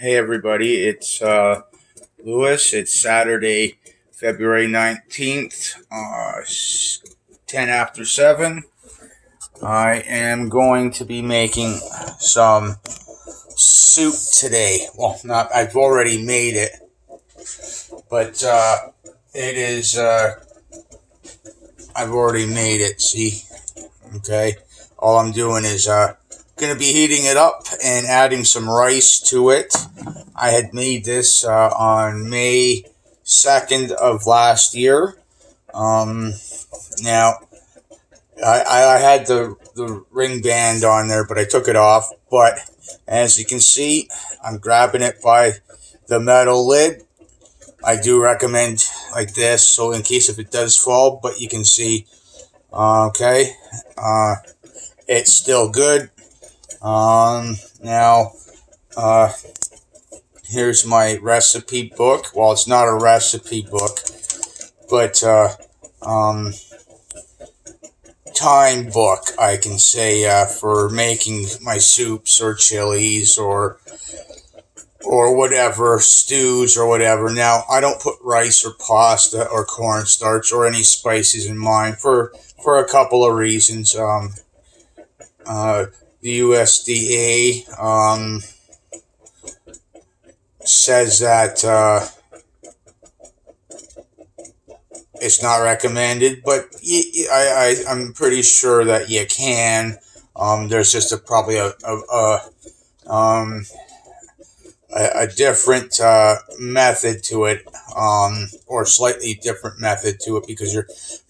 Hey everybody, it's Lewis. It's Saturday, February 19th, 10 after 7. I am going to be making some soup today. Well, not, I've already made it, but it is, I've already made it, see? Okay. All I'm doing is going to be heating it up and adding some rice to it. I had made this on May 2nd of last year. Um, now, I had the ring band on there, but I took it off. But as you can see, I'm grabbing it by the metal lid. I do recommend like this, so in case if it does fall, but you can see, okay, it's still good. Now, uh, here's my recipe book. Well, it's not a recipe book, but time book, I can say, for making my soups or chilies or whatever, stews or whatever. Now, I don't put rice or pasta or cornstarch or any spices in mine for a couple of reasons. The USDA says that it's not recommended, but I'm pretty sure that you can. There's just probably a different method to it, or slightly different method to it, because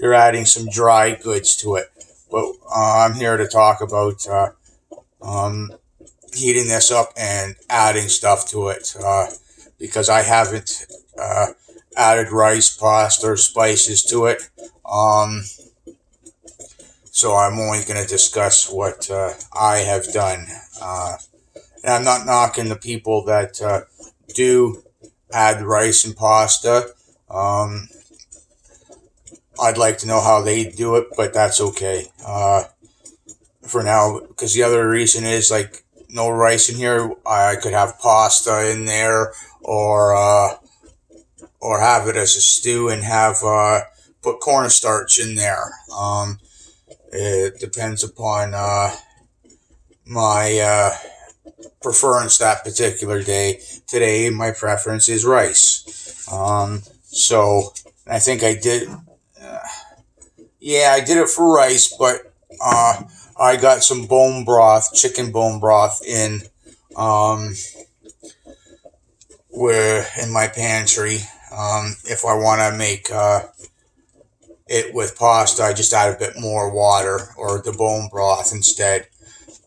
you're adding some dry goods to it. But I'm here to talk about um, heating this up and adding stuff to it, because I haven't added rice, pasta, or spices to it. So I'm only going to discuss what I have done. And I'm not knocking the people that do add rice and pasta. I'd like to know how they do it, but that's okay for now. Because the other reason is, like, no rice in here. I could have pasta in there, or have it as a stew and have put cornstarch in there. It depends upon my preference that particular day. Today, my preference is rice. So I think I did. Yeah, I did it for rice, but I got some bone broth, chicken bone broth um, where in my pantry. If I want to make it with pasta, I just add a bit more water or the bone broth instead.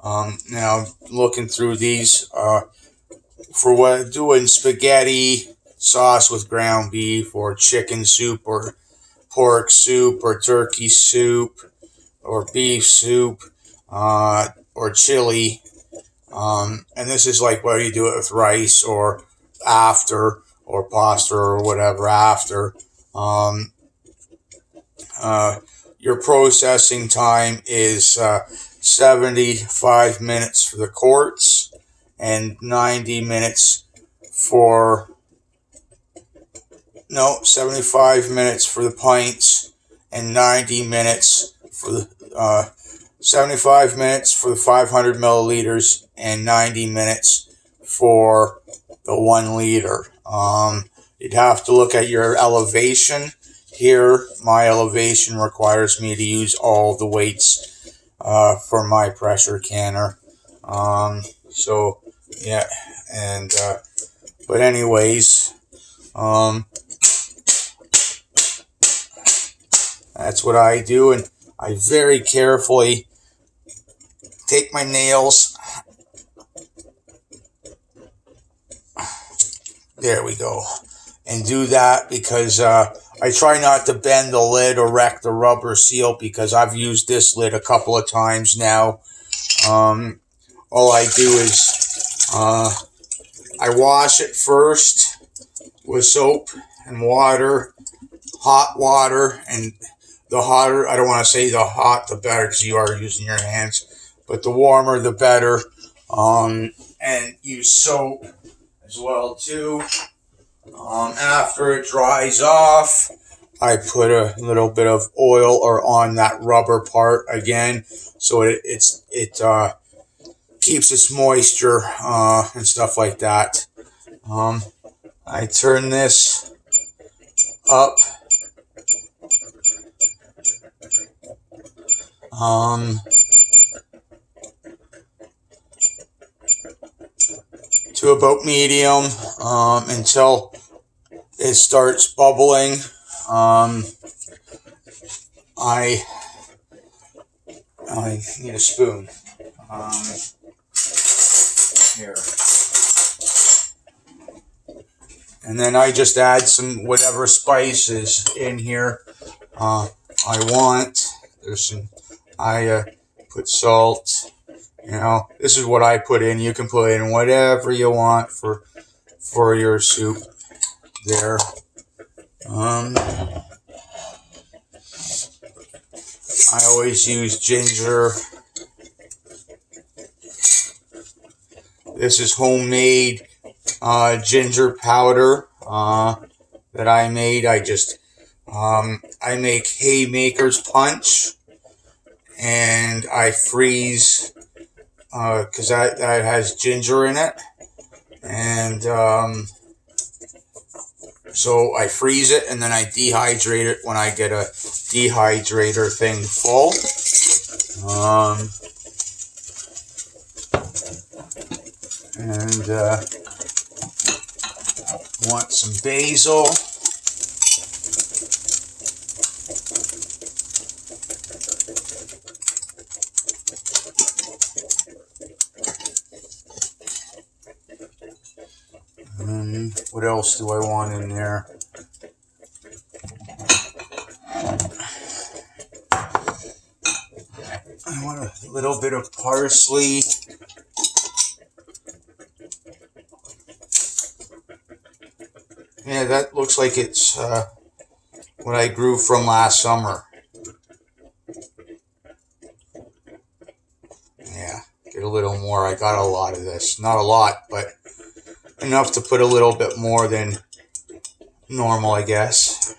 Now, looking through these, for what doing spaghetti sauce with ground beef or chicken soup or pork soup or turkey soup or beef soup or chili. And this is like whether you do it with rice or after, or pasta or whatever after. Um, your processing time is 75 minutes for the quarts and 90 minutes for, no, 75 minutes for the pints and 90 minutes for the 75 minutes for the 500 milliliters and 90 minutes for the 1 liter. You'd have to look at your elevation. Here, my elevation requires me to use all the weights for my pressure canner. So, yeah, and, but anyways, that's what I do, and I very carefully take my nails. There we go. And do that because I try not to bend the lid or wreck the rubber seal, because I've used this lid a couple of times now. All I do is I wash it first with soap and water, hot water, and the hotter, I don't want to say the hot, the better, because you are using your hands, but the warmer, the better. And use soap. as well too. After it dries off, I put a little bit of oil or on that rubber part again, so it keeps its moisture and stuff like that. I turn this up. To about medium until it starts bubbling. I need a spoon. Here. And then I just add some whatever spices in here I want. There's some, I put salt. You know, this is what I put in. You can put in whatever you want for your soup there. I always use ginger. This is homemade ginger powder that I made. I make Haymaker's Punch, and I freeze because that has ginger in it, and so I freeze it and then I dehydrate it when I get a dehydrator thing full. And want some basil. What else do I want in there? I want a little bit of parsley. Yeah, that looks like it's what I grew from last summer. Yeah, get a little more. I got a lot of this. Not a lot, but enough to put a little bit more than normal, I guess.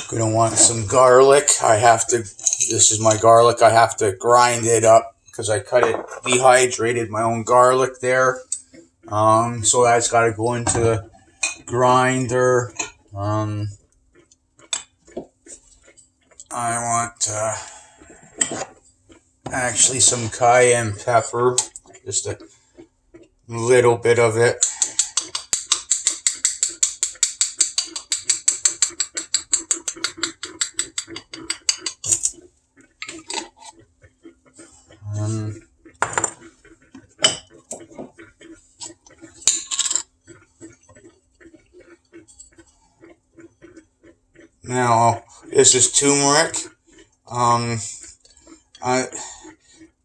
Gonna want some garlic. This is my garlic. I have to grind it up because I dehydrated my own garlic there. So that's got to go into the grinder. I want actually some cayenne pepper, just a little bit of it. Now, this is turmeric.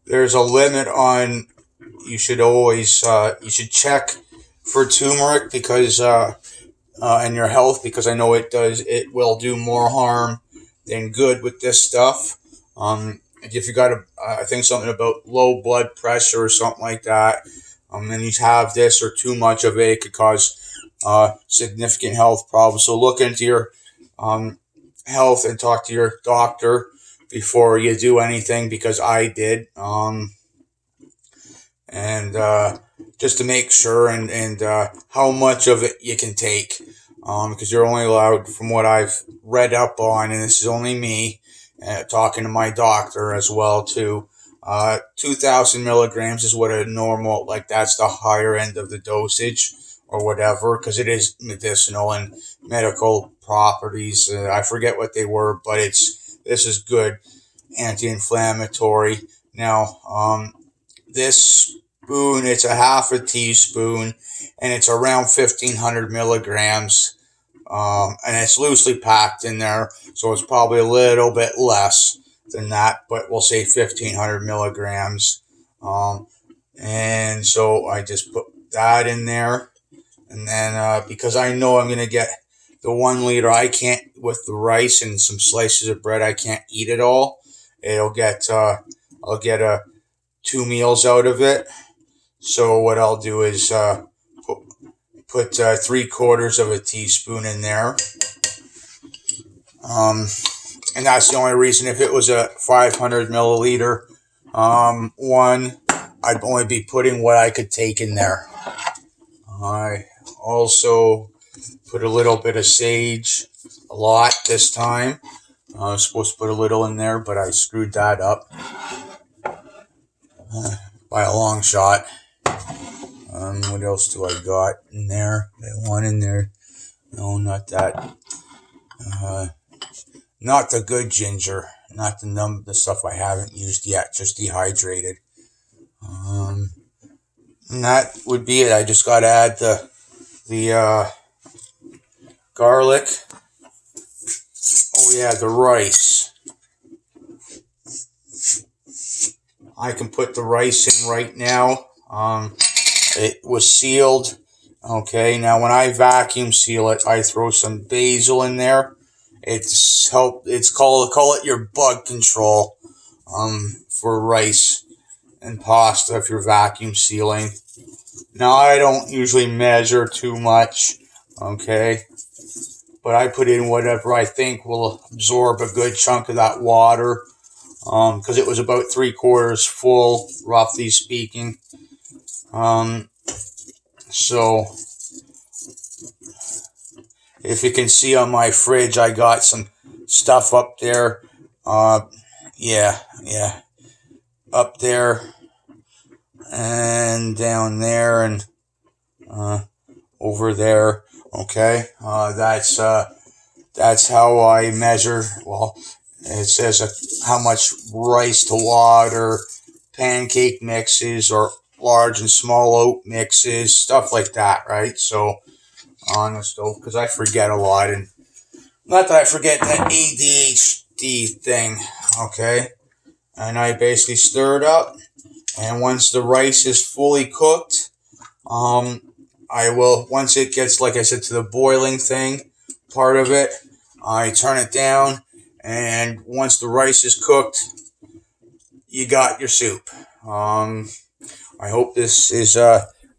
There's a limit on. You should always you should check for turmeric because and your health, because I know it will do more harm than good with this stuff. If you got I think something about low blood pressure or something like that, and you have this or too much of it could cause significant health problems. So look into your health and talk to your doctor before you do anything, because I did, and just to make sure and how much of it you can take, because you're only allowed, from what I've read up on, and this is only me talking to my doctor as well too, 2,000 milligrams is what a normal, like that's the higher end of the dosage or whatever, because it is medicinal and medical properties. I forget what they were, but this is good anti-inflammatory. Now, this spoon, it's a half a teaspoon, and it's around 1,500 milligrams, and it's loosely packed in there, so it's probably a little bit less than that, but we'll say 1,500 milligrams. And so I just put that in there. And then because I know I'm going to get the 1 liter, I can't, with the rice and some slices of bread, I can't eat it all. I'll get 2 meals out of it. So what I'll do is put 3/4 of a teaspoon in there. And that's the only reason. If it was a 500 milliliter one, I'd only be putting what I could take in there. I also put a little bit of sage, a lot this time. I was supposed to put a little in there, but I screwed that up by a long shot. What else do I got in there? I want in there. No, not that. Not the good ginger. Not the stuff I haven't used yet. Just dehydrated. And that would be it. I just got to add the garlic. Oh yeah, the rice. I can put the rice in right now. It was sealed. Okay, now when I vacuum seal it, I throw some basil in there. It's call it your bug control for rice and pasta if you're vacuum sealing. Now I don't usually measure too much, okay, but I put in whatever I think will absorb a good chunk of that water, because it was about 3/4 full, roughly speaking. So if you can see on my fridge, I got some stuff up there. Yeah, up there and down there and over there. Okay, that's how I measure. Well, it says how much rice to water, pancake mixes, or large and small oat mixes, stuff like that, right? So on the stove, because I forget a lot, and not that I forget that ADHD thing, okay? And I basically stir it up, and once the rice is fully cooked, I will, once it gets, like I said, to the boiling thing, part of it, I turn it down, and once the rice is cooked, you got your soup. I hope this is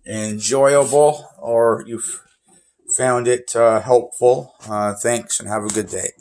enjoyable, or you've found it helpful. Thanks, and have a good day.